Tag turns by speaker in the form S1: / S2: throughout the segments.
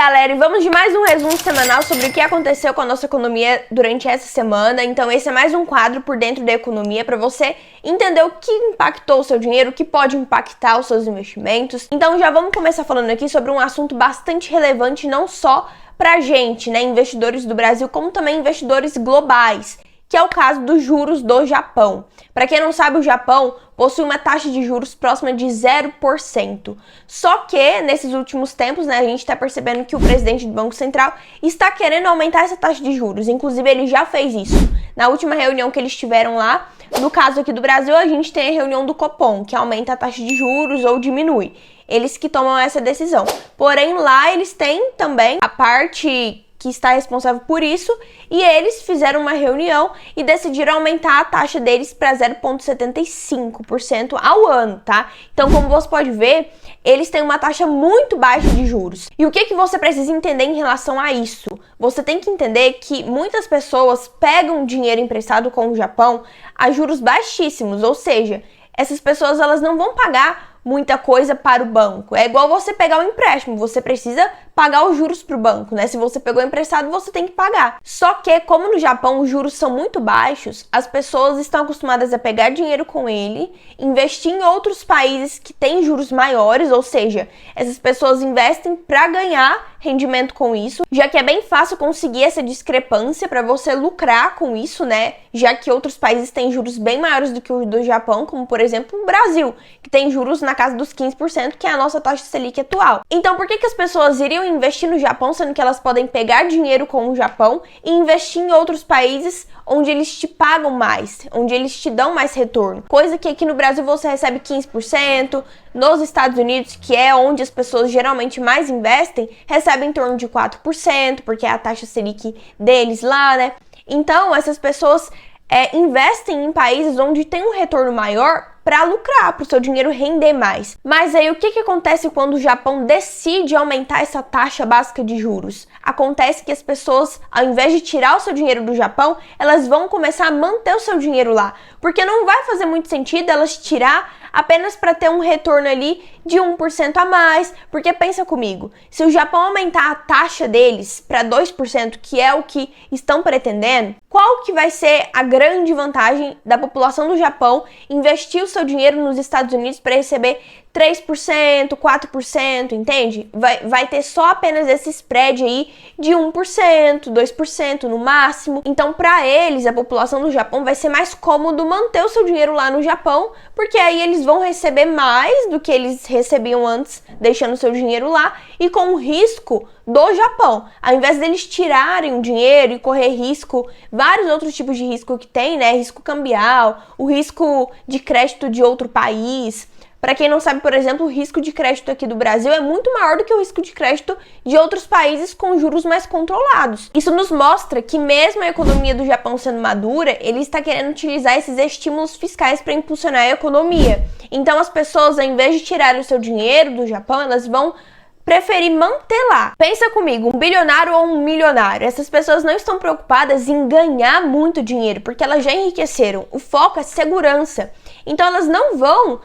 S1: galera, e vamos de mais um resumo semanal sobre o que aconteceu com a nossa economia durante essa semana. Então esse é mais um quadro por dentro da economia para você entender o que impactou o seu dinheiro, o que pode impactar os seus investimentos. Então já vamos começar falando aqui sobre um assunto bastante relevante não só pra gente, né, investidores do Brasil, como também investidores globais, que é o caso dos juros do Japão. Para quem não sabe, o Japão possui uma taxa de juros próxima de 0%. Só que, nesses últimos tempos, né, a gente está percebendo que o presidente do Banco Central está querendo aumentar essa taxa de juros. Inclusive, ele já fez isso. Na última reunião que eles tiveram lá, no caso aqui do Brasil, a gente tem a reunião do Copom, que aumenta a taxa de juros ou diminui. Eles que tomam essa decisão. Porém, lá eles têm também a parte que está responsável por isso, e eles fizeram uma reunião e decidiram aumentar a taxa deles para 0,75% ao ano, tá? Então, como você pode ver, eles têm uma taxa muito baixa de juros. E o que você precisa entender em relação a isso? Você tem que entender que muitas pessoas pegam dinheiro emprestado com o Japão a juros baixíssimos, ou seja, essas pessoas elas não vão pagar muita coisa para o banco. É igual você pegar um empréstimo, você precisa pagar os juros para o banco, né? Se você pegou emprestado, você tem que pagar. Só que, como no Japão os juros são muito baixos, as pessoas estão acostumadas a pegar dinheiro com ele, investir em outros países que têm juros maiores, ou seja, essas pessoas investem para ganhar rendimento com isso, já que é bem fácil conseguir essa discrepância para você lucrar com isso, né? Já que outros países têm juros bem maiores do que o do Japão, como por exemplo o Brasil, que tem juros na casa dos 15%, que é a nossa taxa Selic atual. Então, por que as pessoas iriam investir no Japão, sendo que elas podem pegar dinheiro com o Japão e investir em outros países onde eles te pagam mais, onde eles te dão mais retorno? Coisa que aqui no Brasil você recebe 15%, nos Estados Unidos, que é onde as pessoas geralmente mais investem, recebem em torno de 4%, porque é a taxa Selic deles lá, né? Então, essas pessoas investem em países onde tem um retorno maior para lucrar, para o seu dinheiro render mais. Mas aí o que acontece quando o Japão decide aumentar essa taxa básica de juros? Acontece que as pessoas, ao invés de tirar o seu dinheiro do Japão, elas vão começar a manter o seu dinheiro lá, porque não vai fazer muito sentido elas tirar apenas para ter um retorno ali de 1% a mais, porque pensa comigo, se o Japão aumentar a taxa deles para 2%, que é o que estão pretendendo, qual que vai ser a grande vantagem da população do Japão investir o seu dinheiro nos Estados Unidos para receber 3%, 4%, entende? Vai ter só apenas esse spread aí de 1%, 2% no máximo. Então, para eles, a população do Japão vai ser mais cômodo manter o seu dinheiro lá no Japão, porque aí eles vão receber mais do que eles recebiam antes, deixando o seu dinheiro lá, e com o risco do Japão. Ao invés deles tirarem o dinheiro e correr risco, vários outros tipos de risco que tem, né? Risco cambial, o risco de crédito de outro país. Para quem não sabe, por exemplo, o risco de crédito aqui do Brasil é muito maior do que o risco de crédito de outros países com juros mais controlados. Isso nos mostra que mesmo a economia do Japão sendo madura, ele está querendo utilizar esses estímulos fiscais para impulsionar a economia. Então as pessoas, ao invés de tirarem o seu dinheiro do Japão, elas vão preferir manter lá. Pensa comigo, um bilionário ou um milionário, essas pessoas não estão preocupadas em ganhar muito dinheiro, porque elas já enriqueceram. O foco é segurança. Então elas não vão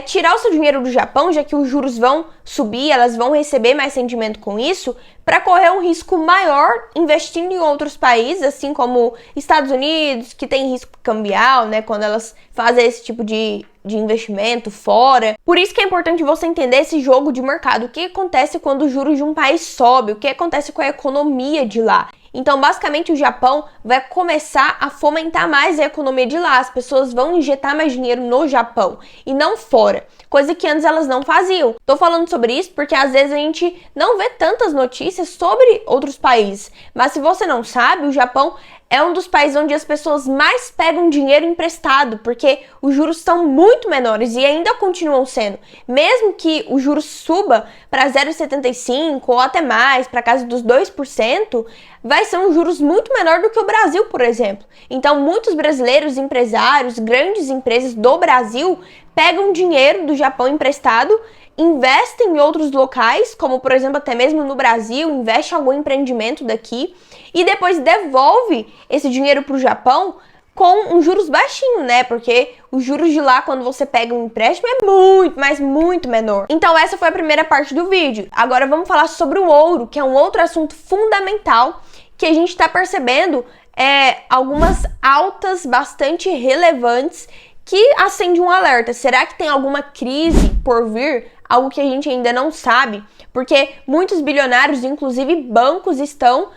S1: tirar o seu dinheiro do Japão, já que os juros vão subir, elas vão receber mais rendimento com isso, para correr um risco maior investindo em outros países, assim como Estados Unidos, que tem risco cambial, né, quando elas fazem esse tipo de investimento fora. Por isso que é importante você entender esse jogo de mercado, o que acontece quando os juros de um país sobe, o que acontece com a economia de lá. Então, basicamente, o Japão vai começar a fomentar mais a economia de lá. As pessoas vão injetar mais dinheiro no Japão e não fora, coisa que antes elas não faziam. Tô falando sobre isso porque às vezes a gente não vê tantas notícias sobre outros países. Mas se você não sabe, o Japão é um dos países onde as pessoas mais pegam dinheiro emprestado, porque os juros são muito menores e ainda continuam sendo. Mesmo que o juros suba para 0,75% ou até mais, para casa dos 2%, vai ser um juros muito menor do que o Brasil, por exemplo. Então, muitos brasileiros, empresários, grandes empresas do Brasil pegam dinheiro do Japão emprestado, investem em outros locais, como por exemplo até mesmo no Brasil, investe em algum empreendimento daqui e depois devolve esse dinheiro para o Japão com um juros baixinho, né? Porque os juros de lá quando você pega um empréstimo é muito, mas muito menor. Então essa foi a primeira parte do vídeo. Agora vamos falar sobre o ouro, que é um outro assunto fundamental que a gente está percebendo algumas altas bastante relevantes que acende um alerta. Será que tem alguma crise por vir? Algo que a gente ainda não sabe? Porque muitos bilionários, inclusive bancos, estão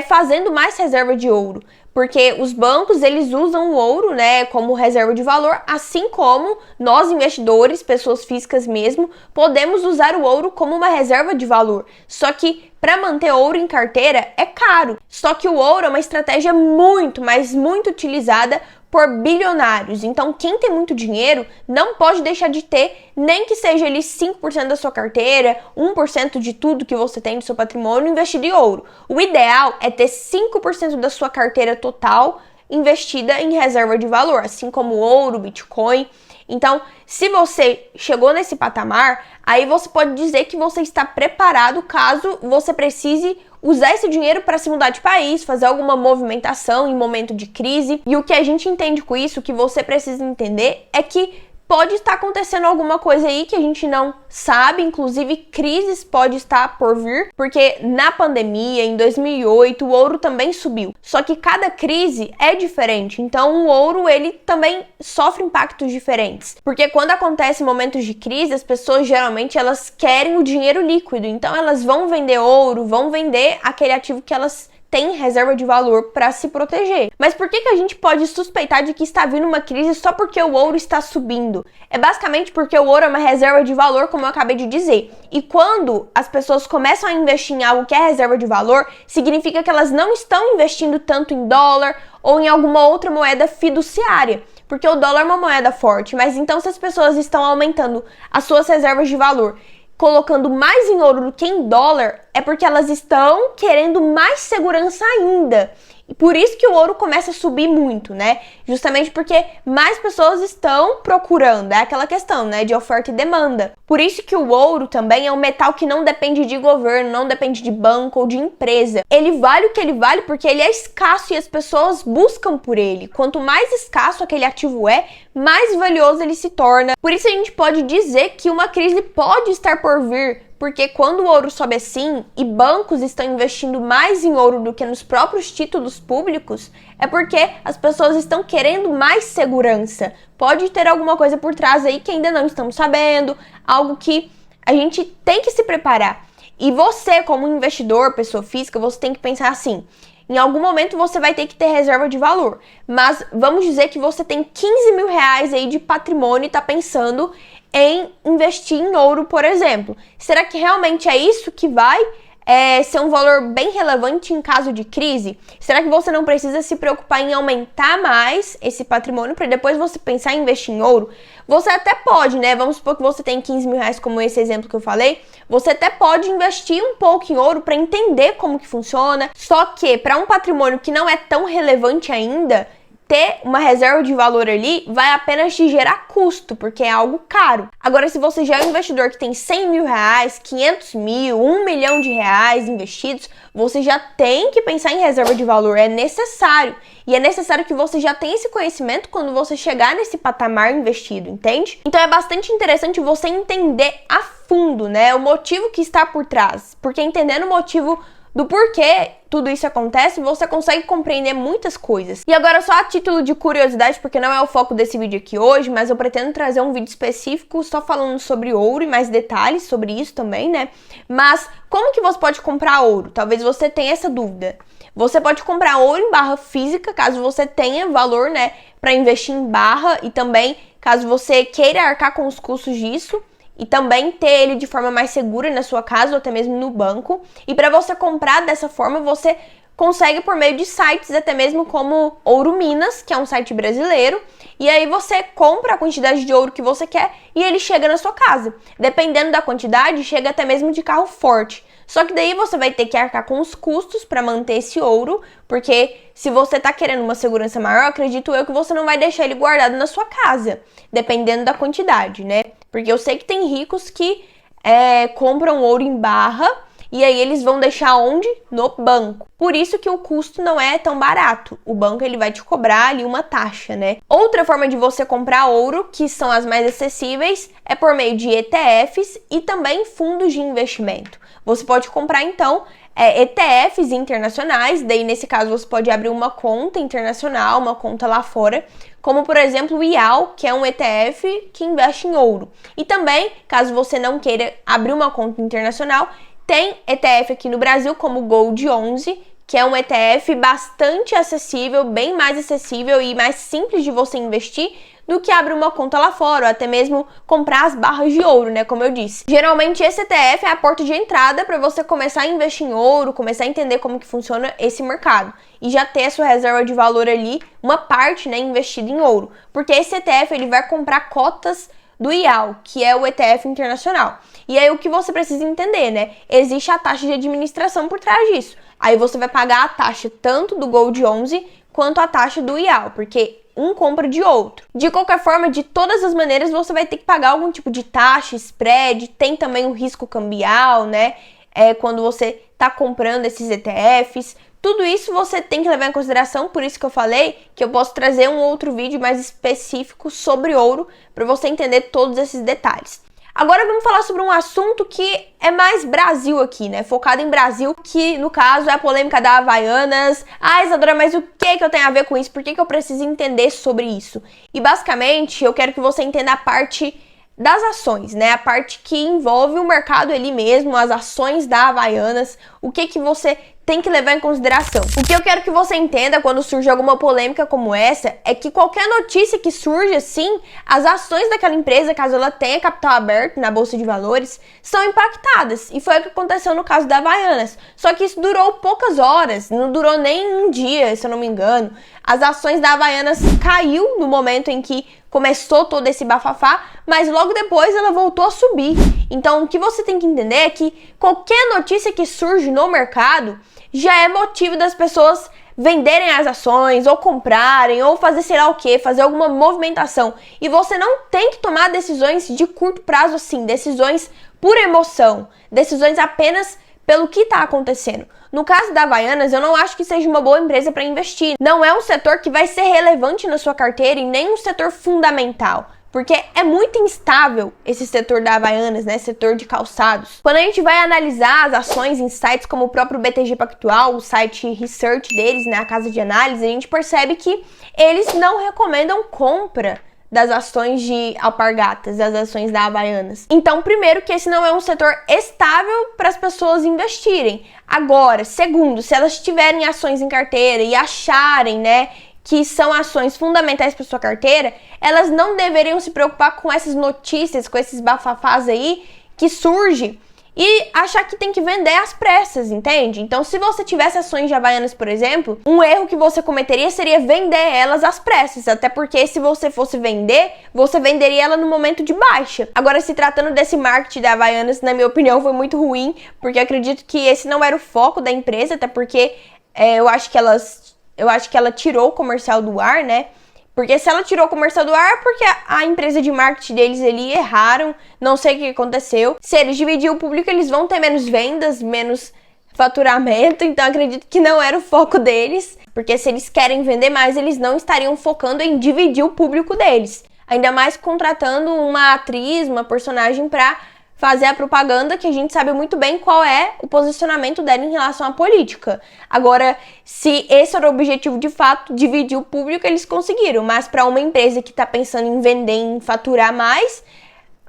S1: fazendo mais reserva de ouro. Porque os bancos, eles usam o ouro, né, como reserva de valor, assim como nós investidores, pessoas físicas mesmo, podemos usar o ouro como uma reserva de valor. Só que para manter ouro em carteira é caro. Só que o ouro é uma estratégia muito, mas muito utilizada por bilionários. Então, quem tem muito dinheiro não pode deixar de ter, nem que seja ali 5% da sua carteira, 1% de tudo que você tem do seu patrimônio investido em ouro. O ideal é ter 5% da sua carteira total investida em reserva de valor, assim como ouro, Bitcoin. Então, se você chegou nesse patamar, aí você pode dizer que você está preparado caso você precise usar esse dinheiro para se mudar de país, fazer alguma movimentação em momento de crise. E o que a gente entende com isso, o que você precisa entender, é que pode estar acontecendo alguma coisa aí que a gente não sabe, inclusive crises pode estar por vir, porque na pandemia, em 2008, o ouro também subiu. Só que cada crise é diferente, então o ouro ele também sofre impactos diferentes. Porque quando acontece momentos de crise, as pessoas geralmente elas querem o dinheiro líquido, então elas vão vender ouro, vão vender aquele ativo que elas tem reserva de valor para se proteger. Mas por que a gente pode suspeitar de que está vindo uma crise só porque o ouro está subindo? É basicamente porque o ouro é uma reserva de valor, como eu acabei de dizer. E quando as pessoas começam a investir em algo que é reserva de valor, significa que elas não estão investindo tanto em dólar ou em alguma outra moeda fiduciária. Porque o dólar é uma moeda forte, mas então se as pessoas estão aumentando as suas reservas de valor, colocando mais em ouro do que em dólar, é porque elas estão querendo mais segurança ainda. E por isso que o ouro começa a subir muito, né? Justamente porque mais pessoas estão procurando. É aquela questão, né? De oferta e demanda. Por isso que o ouro também é um metal que não depende de governo, não depende de banco ou de empresa. Ele vale o que ele vale porque ele é escasso e as pessoas buscam por ele. Quanto mais escasso aquele ativo é, mais valioso ele se torna. Por isso a gente pode dizer que uma crise pode estar por vir. Porque quando o ouro sobe assim e bancos estão investindo mais em ouro do que nos próprios títulos públicos, é porque as pessoas estão querendo mais segurança. Pode ter alguma coisa por trás aí que ainda não estamos sabendo, algo que a gente tem que se preparar. E você, como investidor, pessoa física, você tem que pensar assim: em algum momento você vai ter que ter reserva de valor, mas vamos dizer que você tem 15 mil reais aí de patrimônio e está pensando em investir em ouro, por exemplo. Será que realmente é isso que vai ser um valor bem relevante em caso de crise? Será que você não precisa se preocupar em aumentar mais esse patrimônio para depois você pensar em investir em ouro? Você até pode, né? Vamos supor que você tem 15 mil reais, como esse exemplo que eu falei. Você até pode investir um pouco em ouro para entender como que funciona. Só que para um patrimônio que não é tão relevante ainda, ter uma reserva de valor ali vai apenas te gerar custo, porque é algo caro. Agora, se você já é um investidor que tem 100 mil reais, 500 mil, 1 milhão de reais investidos, você já tem que pensar em reserva de valor, é necessário. E é necessário que você já tenha esse conhecimento quando você chegar nesse patamar investido, entende? Então é bastante interessante você entender a fundo, né, o motivo que está por trás, porque entendendo o motivo do porquê tudo isso acontece, você consegue compreender muitas coisas. E agora só a título de curiosidade, porque não é o foco desse vídeo aqui hoje, mas eu pretendo trazer um vídeo específico só falando sobre ouro e mais detalhes sobre isso também, né? Mas como que você pode comprar ouro? Talvez você tenha essa dúvida. Você pode comprar ouro em barra física, caso você tenha valor, né, para investir em barra, e também caso você queira arcar com os custos disso, e também ter ele de forma mais segura na sua casa ou até mesmo no banco. E para você comprar dessa forma, você consegue por meio de sites até mesmo como Ouro Minas, que é um site brasileiro, e aí você compra a quantidade de ouro que você quer e ele chega na sua casa. Dependendo da quantidade, chega até mesmo de carro forte. Só que daí você vai ter que arcar com os custos para manter esse ouro, porque se você tá querendo uma segurança maior, acredito eu que você não vai deixar ele guardado na sua casa, dependendo da quantidade, né? Porque eu sei que tem ricos que compram ouro em barra E aí eles vão deixar onde? No banco. Por isso que o custo não é tão barato. O banco ele vai te cobrar ali uma taxa, né? Outra forma de você comprar ouro, que são as mais acessíveis, é por meio de ETFs e também fundos de investimento. Você pode comprar então ETFs internacionais, daí nesse caso você pode abrir uma conta internacional, uma conta lá fora, como por exemplo o IAL, que é um ETF que investe em ouro. E também, caso você não queira abrir uma conta internacional, tem ETF aqui no Brasil como o Gold 11, que é um ETF bastante acessível, bem mais acessível e mais simples de você investir do que abrir uma conta lá fora, ou até mesmo comprar as barras de ouro, né, como eu disse. Geralmente esse ETF é a porta de entrada para você começar a investir em ouro, começar a entender como que funciona esse mercado e já ter a sua reserva de valor ali, uma parte, né, investida em ouro, porque esse ETF ele vai comprar cotas do IAL, que é o ETF internacional. E aí o que você precisa entender, né, existe a taxa de administração por trás disso. Aí você vai pagar a taxa tanto do Gold 11 quanto a taxa do IAL, porque um compra de outro. De qualquer forma, de todas as maneiras, você vai ter que pagar algum tipo de taxa, spread, tem também o risco cambial, né? Quando você está comprando esses ETFs. Tudo isso você tem que levar em consideração, por isso que eu falei que eu posso trazer um outro vídeo mais específico sobre ouro, para você entender todos esses detalhes. Agora vamos falar sobre um assunto que é mais Brasil aqui, né? Focado em Brasil, que no caso é a polêmica da Havaianas. Ah, Isadora, mas o que eu tenho a ver com isso? Por que eu preciso entender sobre isso? E basicamente eu quero que você entenda a parte das ações, né? A parte que envolve o mercado ali mesmo, as ações da Havaianas, o que você tem que levar em consideração. O que eu quero que você entenda quando surge alguma polêmica como essa é que qualquer notícia que surge assim, as ações daquela empresa, caso ela tenha capital aberto na bolsa de valores, são impactadas. E foi o que aconteceu no caso da Havaianas. Só que isso durou poucas horas, não durou nem um dia, se eu não me engano. As ações da Havaianas caiu no momento em que começou todo esse bafafá, mas logo depois ela voltou a subir. Então o que você tem que entender é que qualquer notícia que surge no mercado já é motivo das pessoas venderem as ações, ou comprarem, ou fazer sei lá o que, fazer alguma movimentação. E você não tem que tomar decisões de curto prazo assim, decisões por emoção, decisões apenas pelo que está acontecendo. No caso da Havaianas, eu não acho que seja uma boa empresa para investir. Não é um setor que vai ser relevante na sua carteira e nem um setor fundamental. Porque é muito instável esse setor da Havaianas, né? Setor de calçados. Quando a gente vai analisar as ações em sites como o próprio BTG Pactual, o site research deles, né? A casa de análise, a gente percebe que eles não recomendam compra das ações de Alpargatas, das ações da Havaianas. Então, primeiro, que esse não é um setor estável para as pessoas investirem. Agora, segundo, se elas tiverem ações em carteira e acharem, né, que são ações fundamentais para sua carteira, elas não deveriam se preocupar com essas notícias, com esses bafafás aí que surgem e achar que tem que vender às pressas, entende? Então, se você tivesse ações de Havaianas, por exemplo, um erro que você cometeria seria vender elas às pressas, até porque se você fosse vender, você venderia ela no momento de baixa. Agora, se tratando desse marketing da Havaianas, na minha opinião, foi muito ruim, porque acredito que esse não era o foco da empresa, até porque eu acho que ela tirou o comercial do ar, né? Porque se ela tirou o comercial do ar, é porque a empresa de marketing deles ali erraram, não sei o que aconteceu. Se eles dividirem o público, eles vão ter menos vendas, menos faturamento, então acredito que não era o foco deles, porque se eles querem vender mais, eles não estariam focando em dividir o público deles. Ainda mais contratando uma atriz, uma personagem para fazer a propaganda, que a gente sabe muito bem qual é o posicionamento dela em relação à política. Agora, se esse era o objetivo de fato, dividir o público, eles conseguiram. Mas para uma empresa que está pensando em vender, em faturar mais,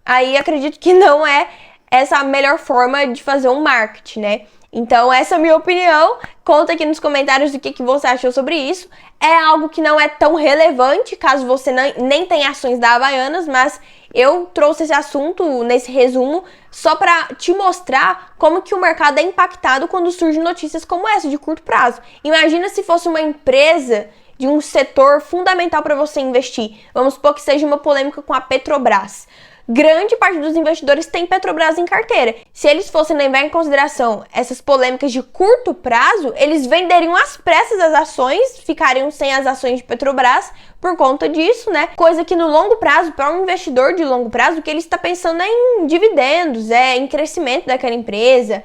S1: aí acredito que não é essa a melhor forma de fazer um marketing, né? Então, essa é a minha opinião. Conta aqui nos comentários o que você achou sobre isso. É algo que não é tão relevante, caso você nem tenha ações da Havaianas, mas eu trouxe esse assunto nesse resumo só para te mostrar como que o mercado é impactado quando surgem notícias como essa, de curto prazo. Imagina se fosse uma empresa de um setor fundamental para você investir. Vamos supor que seja uma polêmica com a Petrobras. Grande parte dos investidores tem Petrobras em carteira. Se eles fossem levar em consideração essas polêmicas de curto prazo, eles venderiam às pressas as ações, ficariam sem as ações de Petrobras por conta disso, né? Coisa que no longo prazo, para um investidor de longo prazo, o que ele está pensando é em dividendos, em crescimento daquela empresa,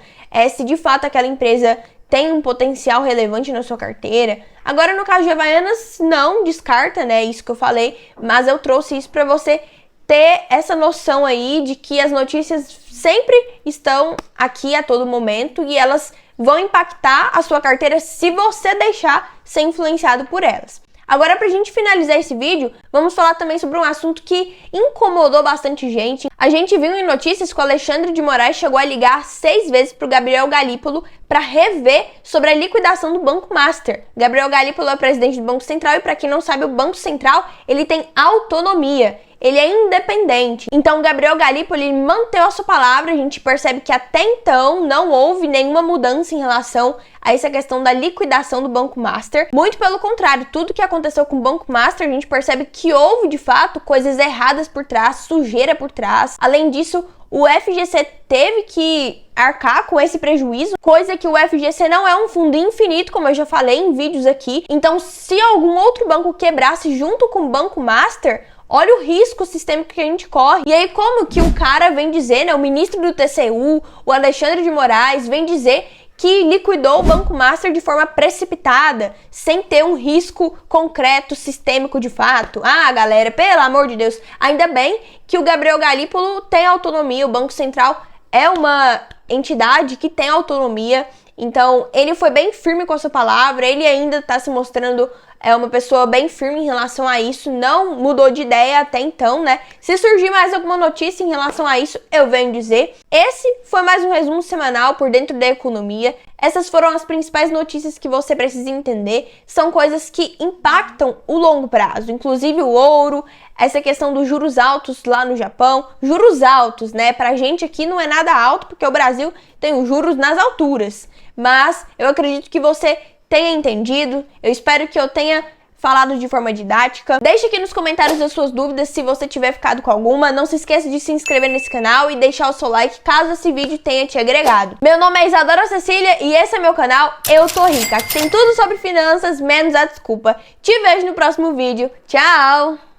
S1: se de fato aquela empresa tem um potencial relevante na sua carteira. Agora, no caso de Havaianas, não descarta, né? Isso que eu falei, mas eu trouxe isso para você ter essa noção aí de que as notícias sempre estão aqui a todo momento e elas vão impactar a sua carteira se você deixar ser influenciado por elas. Agora, pra gente finalizar esse vídeo, vamos falar também sobre um assunto que incomodou bastante gente. A gente viu em notícias que o Alexandre de Moraes chegou a ligar 6 vezes pro Gabriel Galípolo para rever sobre a liquidação do Banco Master. Gabriel Galípolo é o presidente do Banco Central e, para quem não sabe, o Banco Central ele tem autonomia. Ele é independente. Então, o Gabriel Galípolo ele manteve a sua palavra. A gente percebe que até então não houve nenhuma mudança em relação a essa questão da liquidação do Banco Master. Muito pelo contrário, tudo que aconteceu com o Banco Master, a gente percebe que houve, de fato, coisas erradas por trás, sujeira por trás. Além disso, o FGC teve que arcar com esse prejuízo, coisa que o FGC não é um fundo infinito, como eu já falei em vídeos aqui. Então, se algum outro banco quebrasse junto com o Banco Master, olha o risco sistêmico que a gente corre. E aí, como que o cara vem dizer, né, o ministro do TCU, o Alexandre de Moraes, vem dizer que liquidou o Banco Master de forma precipitada, sem ter um risco concreto, sistêmico de fato. Ah, galera, pelo amor de Deus, ainda bem que o Gabriel Galípolo tem autonomia, o Banco Central é uma entidade que tem autonomia, então ele foi bem firme com a sua palavra, ele ainda está se mostrando uma pessoa bem firme em relação a isso, não mudou de ideia até então, né? Se surgir mais alguma notícia em relação a isso, eu venho dizer. Esse foi mais um resumo semanal por dentro da economia. Essas foram as principais notícias que você precisa entender. São coisas que impactam o longo prazo, inclusive o ouro, essa questão dos juros altos lá no Japão. Juros altos, né? Pra gente aqui não é nada alto, porque o Brasil tem os juros nas alturas. Mas eu acredito que você tenha entendido, eu espero que eu tenha falado de forma didática. Deixe aqui nos comentários as suas dúvidas se você tiver ficado com alguma. Não se esqueça de se inscrever nesse canal e deixar o seu like caso esse vídeo tenha te agregado. Meu nome é Isadora Cecília e esse é meu canal Eu Tô Rica. Aqui tem tudo sobre finanças, menos a desculpa. Te vejo no próximo vídeo. Tchau!